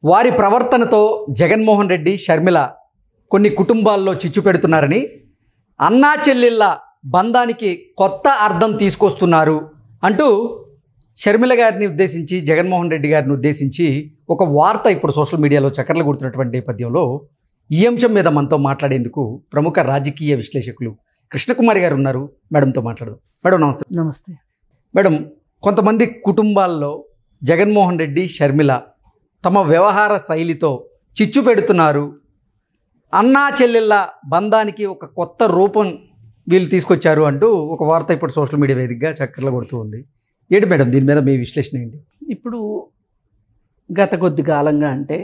వారి ప్రవర్తనతో జగన్మోహన్ రెడ్డి, షర్మిల కొన్ని కుటుంబాల్లో చిచ్చు పెడుతున్నారని, అన్నా చెల్లెళ్ళ బంధానికి కొత్త అర్థం తీసుకొస్తున్నారు అంటూ షర్మిల గారిని ఉద్దేశించి, జగన్మోహన్ రెడ్డి గారిని ఉద్దేశించి ఒక వార్త ఇప్పుడు సోషల్ మీడియాలో చక్కర్లు కొడుతున్నటువంటి నేపథ్యంలో ఈ అంశం మీద మనతో మాట్లాడేందుకు ప్రముఖ రాజకీయ విశ్లేషకులు కృష్ణకుమారి గారు ఉన్నారు. మేడంతో మాట్లాడదాం. మేడం నమస్తే. నమస్తే మేడం, కొంతమంది కుటుంబాల్లో జగన్మోహన్ రెడ్డి, షర్మిల తమ వ్యవహార శైలితో చిచ్చు పెడుతున్నారు, అన్నా చెల్లెళ్ళ బంధానికి ఒక కొత్త రూపం వీళ్ళు తీసుకొచ్చారు అంటూ ఒక వార్త ఇప్పుడు సోషల్ మీడియా వేదికగా చక్కర్లు కొడుతూ ఉంది. ఏంటి మేడం దీని మీద మీ విశ్లేషణ ఏంటి? ఇప్పుడు గత కొద్ది కాలంగా అంటే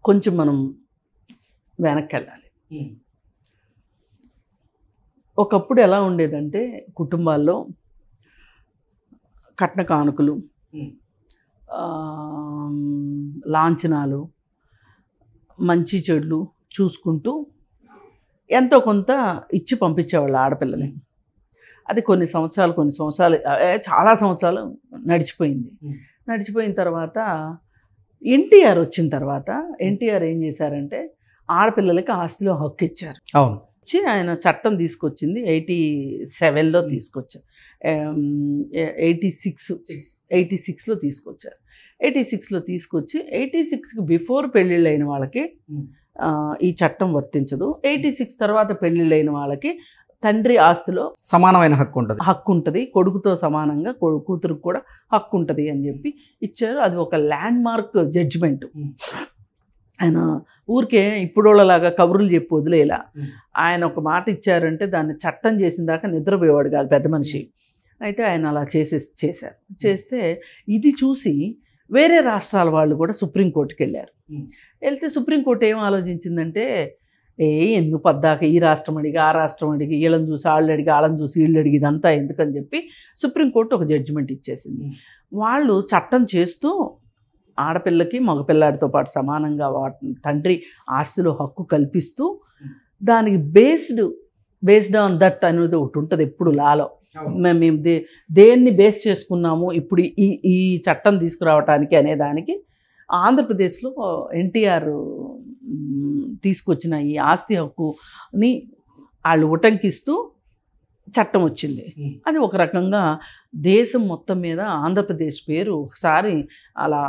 కొంచెం మనం వెనక్కి వెళ్ళాలి. ఒకప్పుడు ఎలా ఉండేదంటే కుటుంబాల్లో కట్న కానుకలు, లాంఛనాలు, మంచి చెడులు చూసుకుంటూ ఎంతో కొంత ఇచ్చి పంపించేవాళ్ళు ఆడపిల్లని. అది కొన్ని సంవత్సరాలు చాలా సంవత్సరాలు నడిచిపోయింది. నడిచిపోయిన తర్వాత ఎన్టీఆర్ వచ్చిన తర్వాత ఎన్టీఆర్ ఏం చేశారంటే ఆడపిల్లలకి ఆస్తిలో హక్కు ఇచ్చారు. అవును, ఇచ్చి ఆయన చట్టం తీసుకొచ్చింది 87లో తీసుకొచ్చారు. 86లో తీసుకొచ్చారు. 86లో తీసుకొచ్చి 86కి బిఫోర్ పెళ్ళిళ్ళైన వాళ్ళకి ఈ చట్టం వర్తించదు. 86 తర్వాత పెళ్ళిళ్ళైన వాళ్ళకి తండ్రి ఆస్తిలో సమానమైన హక్కు ఉంటుంది, కొడుకుతో సమానంగా కూతురుకు కూడా హక్కు ఉంటుంది అని చెప్పి ఇచ్చారు. అది ఒక ల్యాండ్ మార్క్ జడ్జిమెంట్. ఆయన ఊరికే ఇప్పుడోళ్ళలాగా కబుర్లు చెప్పి వదిలేలా. ఆయన ఒక మాట ఇచ్చారంటే దాన్ని చట్టం చేసిన దాకా నిద్రపోయేవాడు కాదు పెద్ద మనిషి. అయితే ఆయన అలా చేశారు. చేస్తే ఇది చూసి వేరే రాష్ట్రాల వాళ్ళు కూడా సుప్రీంకోర్టుకి వెళ్ళారు. వెళ్తే సుప్రీంకోర్టు ఏం ఆలోచించిందంటే, ఎందుకు పద్దాక ఈ రాష్ట్రం అడిగి ఆ రాష్ట్రం అడిగి వీళ్ళని చూసి వాళ్ళు అడిగి వాళ్ళని చూసి వీళ్ళు అడిగి ఇదంతా ఎందుకని చెప్పి సుప్రీంకోర్టు ఒక జడ్జిమెంట్ ఇచ్చేసింది. వాళ్ళు చట్టం చేస్తూ ఆడపిల్లకి మగపిల్లాడితో పాటు సమానంగా తండ్రి ఆస్తిలో హక్కు కల్పిస్తూ దానికి బేస్డ్ ఆన్ దట్ అనేది ఒకటి ఉంటుంది ఎప్పుడు లాలో. మేము దేన్ని బేస్ చేసుకున్నాము ఇప్పుడు ఈ చట్టం తీసుకురావటానికి అనే దానికి ఆంధ్రప్రదేశ్లో ఎన్టీఆర్ తీసుకొచ్చిన ఈ ఆస్తి హక్కుని వాళ్ళు ఉటంకిస్తూ చట్టం వచ్చింది. అది ఒక రకంగా దేశం మొత్తం మీద ఆంధ్రప్రదేశ్ పేరు ఒకసారి అలా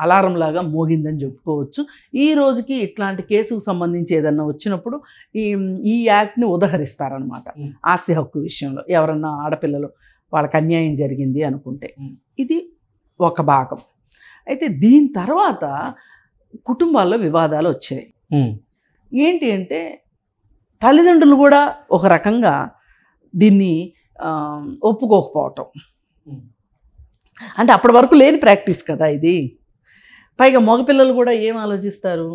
అలారం లాగా మోగిందని చెప్పుకోవచ్చు. ఈ రోజుకి ఇట్లాంటి కేసుకు సంబంధించి ఏదన్నా వచ్చినప్పుడు ఈ యాక్ట్ని ఉదహరిస్తారనమాట. ఆస్తి హక్కు విషయంలో ఎవరన్నా ఆడపిల్లలు వాళ్ళకి అన్యాయం జరిగింది అనుకుంటే ఇది ఒక భాగం. అయితే దీని తర్వాత కుటుంబాల్లో వివాదాలు వచ్చాయి. ఏంటి అంటే తల్లిదండ్రులు కూడా ఒక రకంగా దీన్ని ఒప్పుకోకపోవటం. అంటే అప్పటి వరకు లేని ప్రాక్టీస్ కదా ఇది. పైగా మగపిల్లలు కూడా ఏం ఆలోచిస్తారు,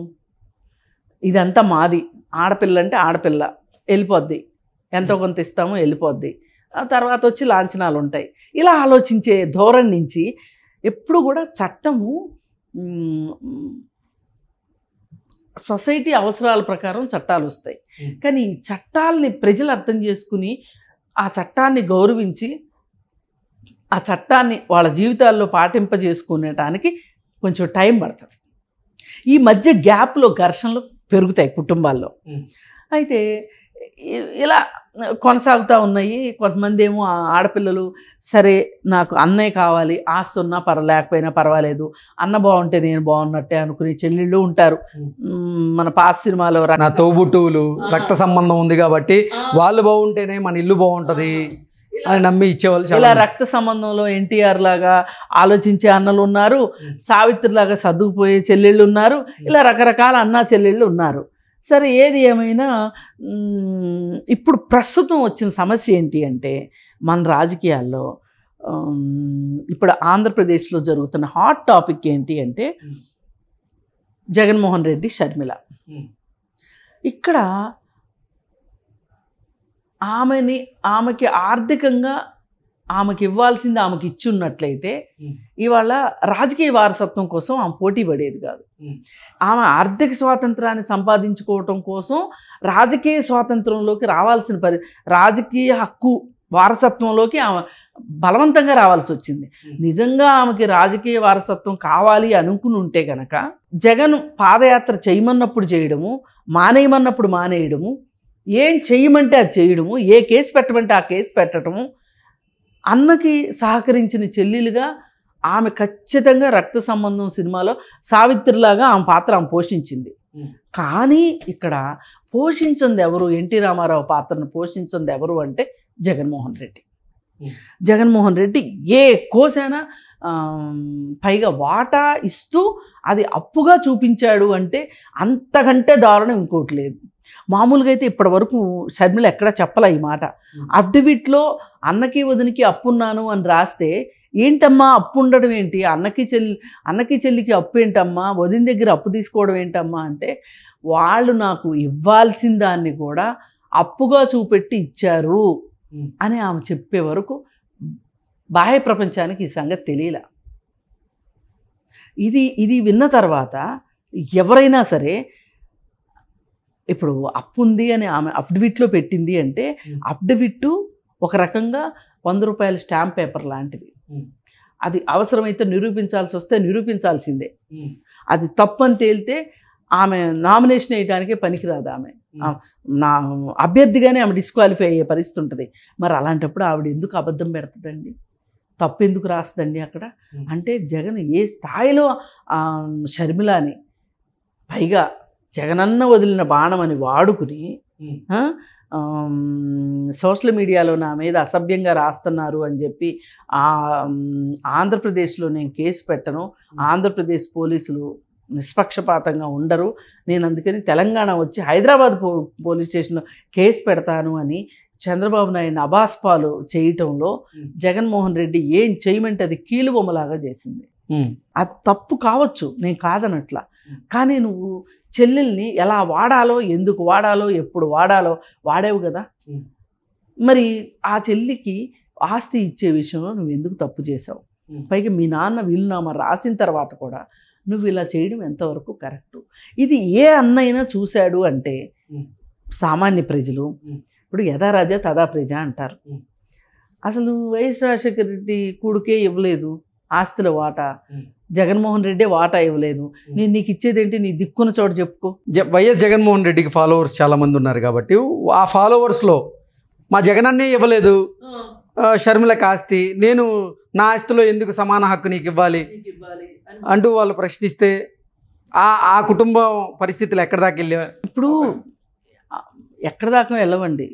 ఇదంతా మాది, ఆడపిల్ల అంటే ఆడపిల్ల వెళ్ళిపోద్ది, ఎంతో కొంత ఇస్తాము వెళ్ళిపోద్ది, ఆ తర్వాత వచ్చి లాంఛనాలు ఉంటాయి. ఇలా ఆలోచించే ధోరణి నుంచి ఎప్పుడు కూడా చట్టము సొసైటీ అవసరాల ప్రకారం చట్టాలు వస్తాయి. కానీ ఈ చట్టాలని ప్రజలు అర్థం చేసుకుని ఆ చట్టాన్ని గౌరవించి ఆ చట్టాన్ని వాళ్ళ జీవితాల్లో పాటింపజేసుకునేటానికి కొంచెం టైం పడుతుంది. ఈ మధ్య గ్యాప్లో ఘర్షణలు పెరుగుతాయి కుటుంబాల్లో. అయితే ఇలా కొనసాగుతూ ఉన్నాయి. కొంతమంది ఏమో ఆడపిల్లలు సరే నాకు అన్నయ్య కావాలి, ఆస్తి ఉన్నా లేకపోయినా పర్వాలేదు, అన్న బాగుంటే నేను బాగున్నట్టే అనుకునే చెల్లెళ్ళు ఉంటారు. మన పాత సినిమాలో నా తోబుట్టువులు రక్త సంబంధం ఉంది కాబట్టి వాళ్ళు బాగుంటేనే మన ఇల్లు బాగుంటుంది అని నమ్మి ఇచ్చేవాళ్ళు. ఇలా రక్త సంబంధంలో ఎన్టీఆర్ లాగా ఆలోచించే అన్నలు ఉన్నారు, సావిత్రి లాగా సర్దుకుపోయే చెల్లెళ్ళు ఉన్నారు, ఇలా రకరకాల అన్నా చెల్లెళ్ళు ఉన్నారు. సరే ఏది ఏమైనా ఇప్పుడు ప్రస్తుతం వచ్చిన సమస్య ఏంటి అంటే మన రాజకీయాల్లో ఇప్పుడు ఆంధ్రప్రదేశ్లో జరుగుతున్న హాట్ టాపిక్ ఏంటి అంటే జగన్మోహన్ రెడ్డి, షర్మిల. ఇక్కడ ఆమెకి ఆర్థికంగా ఆమెకి ఇవ్వాల్సింది ఆమెకి ఇచ్చున్నట్లయితే ఇవాళ రాజకీయ వారసత్వం కోసం ఆమె పోటీ పడేది కాదు. ఆమె ఆర్థిక స్వాతంత్రాన్ని సంపాదించుకోవటం కోసం రాజకీయ స్వాతంత్రంలోకి రావాల్సిన రాజకీయ హక్కు వారసత్వంలోకి ఆమె బలవంతంగా రావాల్సి వచ్చింది. నిజంగా ఆమెకి రాజకీయ వారసత్వం కావాలి అనుకుని ఉంటే గనక జగన్ పాదయాత్ర చేయమన్నప్పుడు చేయడము, మానేయమన్నప్పుడు మానేయడము, ఏం చేయమంటే అది చేయడము, ఏ కేసు పెట్టమంటే ఆ కేసు పెట్టడము, అన్నకి సహకరించిన చెల్లెలుగా ఆమె ఖచ్చితంగా రక్త సంబంధం సినిమాలో సావిత్రిలాగా ఆమె పాత్ర ఆమె పోషించింది. కానీ ఇక్కడ పోషించింది ఎవరు? ఎన్టీ రామారావు పాత్రను పోషించింది ఎవరు అంటే జగన్మోహన్ రెడ్డి. జగన్మోహన్ రెడ్డి ఏ కోసైనా పైగా వాటా ఇస్తూ అది అప్పుగా చూపించాడు అంటే అంతకంటే దారుణం ఇంకోటి లేదు. మామూలుగా అయితే ఇప్పటి వరకు షర్మిల ఎక్కడా చెప్పలే ఈ మాట. అఫిడవిట్లో అన్నకి వదినికి అప్పున్నాను అని రాస్తే ఏంటమ్మా అప్పు ఉండడం ఏంటి, అన్నకి చెల్లికి అప్పు ఏంటమ్మా, వదిన దగ్గర అప్పు తీసుకోవడం ఏంటమ్మా అంటే వాళ్ళు నాకు ఇవ్వాల్సిన దాన్ని కూడా అప్పుగా చూపెట్టి ఇచ్చారు అని ఆమె చెప్పే వరకు బాహ్య ప్రపంచానికి ఈ సంగతి తెలియలే. ఇది విన్న తర్వాత ఎవరైనా సరే ఇప్పుడు అప్పు ఉంది అని ఆమె అఫిడవిట్లో పెట్టింది అంటే అఫిడవిట్ ఒక రకంగా 100 రూపాయల స్టాంప్ పేపర్ లాంటిది. అది అవసరమైతే నిరూపించాల్సి వస్తే నిరూపించాల్సిందే. అది తప్పని తేలితే ఆమె నామినేషన్ వేయడానికే పనికిరాదు. ఆమె నా అభ్యర్థిగానే ఆమె డిస్క్వాలిఫై అయ్యే పరిస్థితి ఉంటుంది. మరి అలాంటప్పుడు ఆవిడ ఎందుకు అబద్ధం పెడుతుందండి, తప్పు ఎందుకు రాస్తుందండి అక్కడ? అంటే జగన్ ఏ స్థాయిలో షర్మిలాని పైగా జగనన్న వదిలిన బాణం అని వాడుకుని సోషల్ మీడియాలో నా మీద అసభ్యంగా రాస్తున్నారు అని చెప్పి ఆంధ్రప్రదేశ్లో నేను కేసు పెట్టను, ఆంధ్రప్రదేశ్ పోలీసులు నిష్పక్షపాతంగా ఉండరు, నేను అందుకని తెలంగాణ వచ్చి హైదరాబాద్ పోలీస్ స్టేషన్లో కేసు పెడతాను అని చంద్రబాబు నాయుడు అబాస్పాలు చేయటంలో జగన్మోహన్ రెడ్డి ఏం చేయమంటే అది కీలుబొమ్మలాగా చేసింది. అది తప్పు కావచ్చు, నేను కాదనట్లా. కానీ నువ్వు చెల్లెల్ని ఎలా వాడాలో, ఎందుకు వాడాలో, ఎప్పుడు వాడాలో వాడేవు కదా. మరి ఆ చెల్లికి ఆస్తి ఇచ్చే విషయంలో నువ్వు ఎందుకు తప్పు చేసావు? పైగా మీ నాన్న వీలునామా రాసిన తర్వాత కూడా నువ్వు ఇలా చేయడం ఎంతవరకు కరెక్టు? ఇది ఏ అన్నైనా చూశాడు అంటే సామాన్య ప్రజలు ఇప్పుడు యథా రాజా తదా ప్రజ అంటారు. అసలు వైఎస్ రాజశేఖర రెడ్డి కొడుకే ఇవ్వలేదు ఆస్తిలో వాటా, జగన్మోహన్ రెడ్డి వాటా ఇవ్వలేదు, నేను నీకు ఇచ్చేదేంటి, నీ దిక్కున్న చోట చెప్పుకో. వైఎస్ జగన్మోహన్ రెడ్డికి ఫాలోవర్స్ చాలామంది ఉన్నారు కాబట్టి ఆ ఫాలోవర్స్లో మా జగనన్నే ఇవ్వలేదు షర్మిలకు ఆస్తి, నేను నా ఆస్తిలో ఎందుకు సమాన హక్కు నీకు ఇవ్వాలి అంటూ వాళ్ళు ప్రశ్నిస్తే ఆ కుటుంబం పరిస్థితులు ఎక్కడి దాకా వెళ్ళా? ఇప్పుడు ఎక్కడి దాకా వెళ్ళవండి,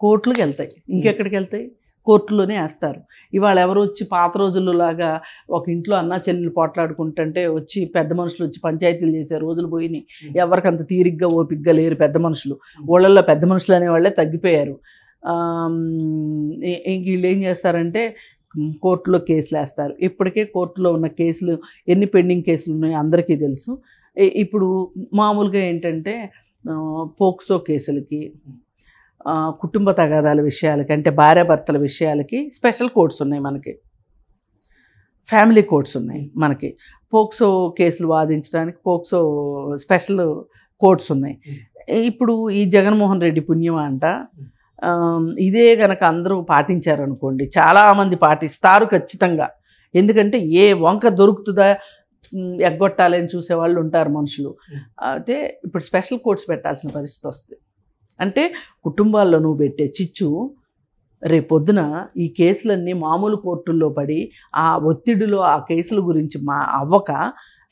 కోర్టులకు వెళ్తాయి. ఇంకెక్కడికి వెళ్తాయి? కోర్టులోనే వేస్తారు. ఇవాళ ఎవరు వచ్చి పాత రోజుల్లో లాగా ఒక ఇంట్లో అన్నా చెల్లెలు పోట్లాడుకుంటుంటే వచ్చి పెద్ద మనుషులు వచ్చి పంచాయతీలు చేసే రోజులు పోయినాయి. ఎవరికంత తీరిగ్గా ఓపిగ్గా లేరు పెద్ద మనుషులు. ఊళ్ళల్లో పెద్ద మనుషులు అనేవాళ్ళే తగ్గిపోయారు. ఇంక వీళ్ళు ఏం చేస్తారంటే కోర్టులో కేసులు వేస్తారు. ఇప్పటికే కోర్టులో ఉన్న కేసులు ఎన్ని పెండింగ్ కేసులు ఉన్నాయో అందరికీ తెలుసు. ఇప్పుడు మామూలుగా ఏంటంటే పోక్సో కేసులకి, కుటుంబ తగాదాల విషయాలకి, అంటే భార్యాభర్తల విషయాలకి స్పెషల్ కోర్ట్స్ ఉన్నాయి మనకి, ఫ్యామిలీ కోర్ట్స్ ఉన్నాయి మనకి. పోక్సో కేసులు వాదించడానికి పోక్సో స్పెషల్ కోర్ట్స్ ఉన్నాయి. ఇప్పుడు ఈ జగన్మోహన్ రెడ్డి పుణ్యం అంట ఇదే కనుక అందరూ పాటించారనుకోండి, చాలామంది పాటిస్తారు ఖచ్చితంగా. ఎందుకంటే ఏ వంక దొరుకుతుందా ఎగ్గొట్టాలని చూసేవాళ్ళు ఉంటారు మనుషులు. అయితే ఇప్పుడు స్పెషల్ కోర్ట్స్ పెట్టాల్సిన పరిస్థితి వస్తుంది. అంటే కుటుంబాల్లో నువ్వు పెట్టే చిచ్చు రేపొద్దున ఈ కేసులన్నీ మామూలు కోర్టుల్లో పడి ఆ ఒత్తిడిలో ఆ కేసుల గురించి అవ్వక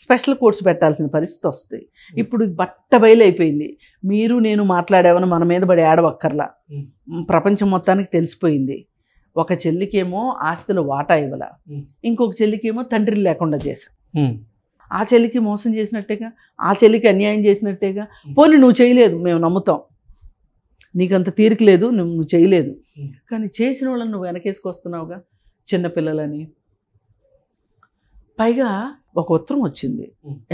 స్పెషల్ కోర్ట్స్ పెట్టాల్సిన పరిస్థితి వస్తుంది. ఇప్పుడు బట్ట బయలైపోయింది. మీరు నేను మాట్లాడామని మన మీద పడి ఆడవక్కర్లా, ప్రపంచం మొత్తానికి తెలిసిపోయింది. ఒక చెల్లికేమో ఆస్తిలో వాటా ఇవ్వాల, ఇంకొక చెల్లికేమో తండ్రి లేకుండా చేశా. ఆ చెల్లికి మోసం చేసినట్టేగా, ఆ చెల్లికి అన్యాయం చేసినట్టేగా. పోనీ నువ్వు చేయలేదు, మేము నమ్ముతాం, నీకంత తీరిక లేదు, నువ్వు చేయలేదు. కానీ చేసిన వాళ్ళని నువ్వు వెనకేసుకొస్తున్నావుగా, చిన్నపిల్లలని. పైగా ఒక ఉత్తరం వచ్చింది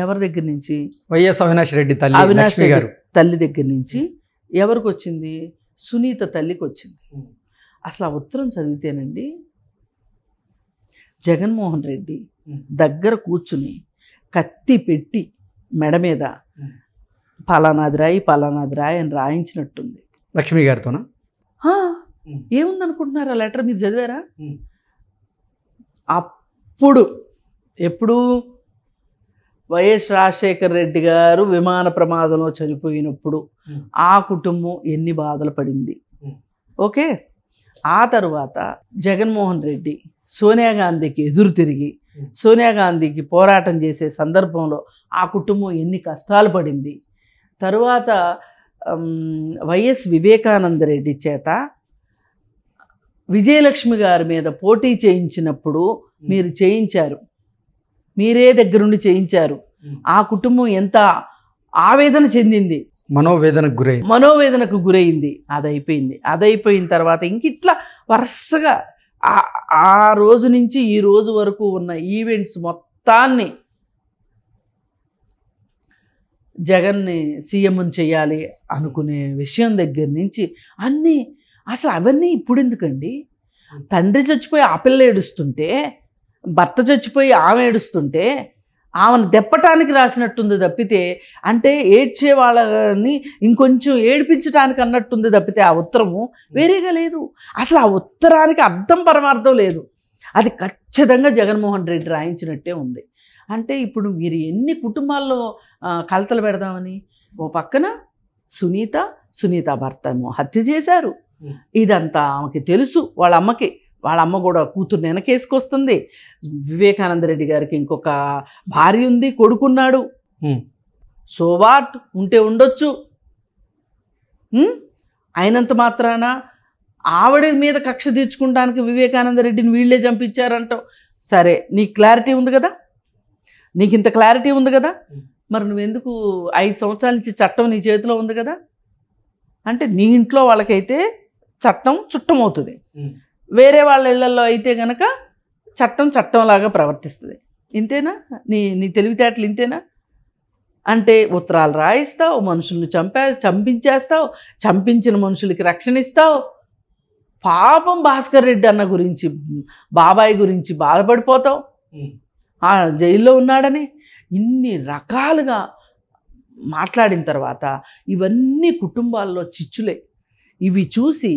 ఎవరి దగ్గర నుంచి? వైఎస్ అవినాష్ రెడ్డి తల్లి, అవినాష్ గారు తల్లి దగ్గర నుంచి. ఎవరికి వచ్చింది? సునీత తల్లికి వచ్చింది. అసలు ఆ ఉత్తరం చదివితేనండి జగన్మోహన్ రెడ్డి దగ్గర కూర్చుని కత్తి పెట్టి మెడ మీద పలానాది రాయి పలానాది రాయి అని రాయించినట్టుంది. లక్ష్మి గారితోనా? ఏముందనుకుంటున్నారు ఆ లెటర్? మీరు చదివారా? అప్పుడు ఎప్పుడు వైఎస్ రాజశేఖర రెడ్డి గారు విమాన ప్రమాదంలో చనిపోయినప్పుడు ఆ కుటుంబం ఎన్ని బాధలు పడింది. ఓకే, ఆ తర్వాత జగన్మోహన్ రెడ్డి సోనియా గాంధీకి ఎదురు తిరిగి సోనియా గాంధీకి పోరాటం చేసే సందర్భంలో ఆ కుటుంబం ఎన్ని కష్టాలు పడింది. తరువాత వైఎస్ వివేకానంద రెడ్డి చేత విజయలక్ష్మి గారి మీద పోటీ చేయించినప్పుడు మీరు చేయించారు, మీరే దగ్గరుండి చేయించారు. ఆ కుటుంబం ఎంత ఆవేదన చెందింది, మనోవేదనకు గురైంది. అదైపోయిన తర్వాత ఇంక ఇట్లా వరుసగా ఆ రోజు నుంచి ఈ రోజు వరకు ఉన్న ఈవెంట్స్ మొత్తాన్ని జగన్ని సీఎంని చేయాలి అనుకునే విషయం దగ్గర నుంచి అన్నీ అసలు అవన్నీ ఇప్పుడు ఎందుకండి? తండ్రి చచ్చిపోయి ఆ పిల్ల ఏడుస్తుంటే, భర్త చచ్చిపోయి ఆమె ఏడుస్తుంటే ఆమెను దెప్పటానికి రాసినట్టుంది తప్పితే, అంటే ఏడ్చే వాళ్ళని ఇంకొంచెం ఏడిపించడానికి అన్నట్టుంది తప్పితే ఆ ఉత్తరము వేరేగా లేదు. అసలు ఆ ఉత్తరానికి అర్థం పరమార్థం లేదు. అది ఖచ్చితంగా జగన్మోహన్ రెడ్డి రాయించినట్టే ఉంది. అంటే ఇప్పుడు మీరు ఎన్ని కుటుంబాల్లో కలతలు పెడదామని, ఓ పక్కన సునీత భర్త ఏమో హత్య చేశారు. ఇదంతా ఆమెకి తెలుసు, వాళ్ళ అమ్మ కూడా కూతుర్ని వెనకేసుకొస్తుంది. వివేకానంద రెడ్డి గారికి ఇంకొక భార్య ఉంది, కొడుకున్నాడు. సో వాట్, ఉంటే ఉండొచ్చు. అయినంత మాత్రాన ఆవిడ మీద కక్ష తీర్చుకోవడానికి వివేకానంద రెడ్డిని వీళ్ళే చంపించారంటావు. సరే, నీకు క్లారిటీ ఉంది కదా, నీకు ఇంత క్లారిటీ ఉంది కదా, మరి నువ్వెందుకు 5 సంవత్సరాల నుంచి చట్టం నీ చేతిలో ఉంది కదా? అంటే నీ ఇంట్లో వాళ్ళకైతే చట్టం చుట్టమవుతుంది, వేరే వాళ్ళ ఇళ్లలో అయితే కనుక చట్టంలాగా ప్రవర్తిస్తుంది. ఇంతేనా? నీ తెలివితేటలు ఇంతేనా? అంటే ఉత్తరాలు రాయిస్తావు, మనుషుల్ని చంపించేస్తావు, చంపించిన మనుషులకి రక్షణ ఇస్తావు. పాపం భాస్కర్ రెడ్డి అన్న గురించి, బాబాయ్ గురించి బాధపడిపోతావు, జైల్లో ఉన్నాడని. ఇన్ని రకాలుగా మాట్లాడిన తర్వాత ఇవన్నీ కుటుంబాల్లో చిచ్చులే. ఇవి చూసి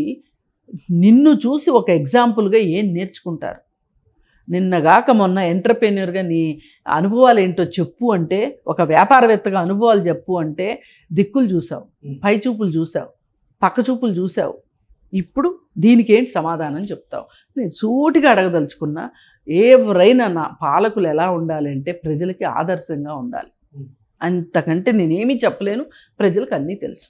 నిన్ను చూసి ఒక ఎగ్జాంపుల్గా ఏం నేర్చుకుంటారు? నిన్నగాక మొన్న ఎంటర్ప్రెన్యూర్గా నీ అనుభవాలు ఏంటో చెప్పు అంటే, ఒక వ్యాపారవేత్తగా అనుభవాలు చెప్పు అంటే దిక్కులు చూసావు, పై చూపులు చూసావు, పక్క చూపులు చూసావు. ఇప్పుడు దీనికి ఏంటి సమాధానం చెప్తావు? నేను సూటిగా అడగదలుచుకున్నా, ఎవరైనా నా పాలకులు ఎలా ఉండాలంటే ప్రజలకి ఆదర్శంగా ఉండాలి. అంతకంటే నేనేమీ చెప్పలేను, ప్రజలకు అన్నీ తెలుసు.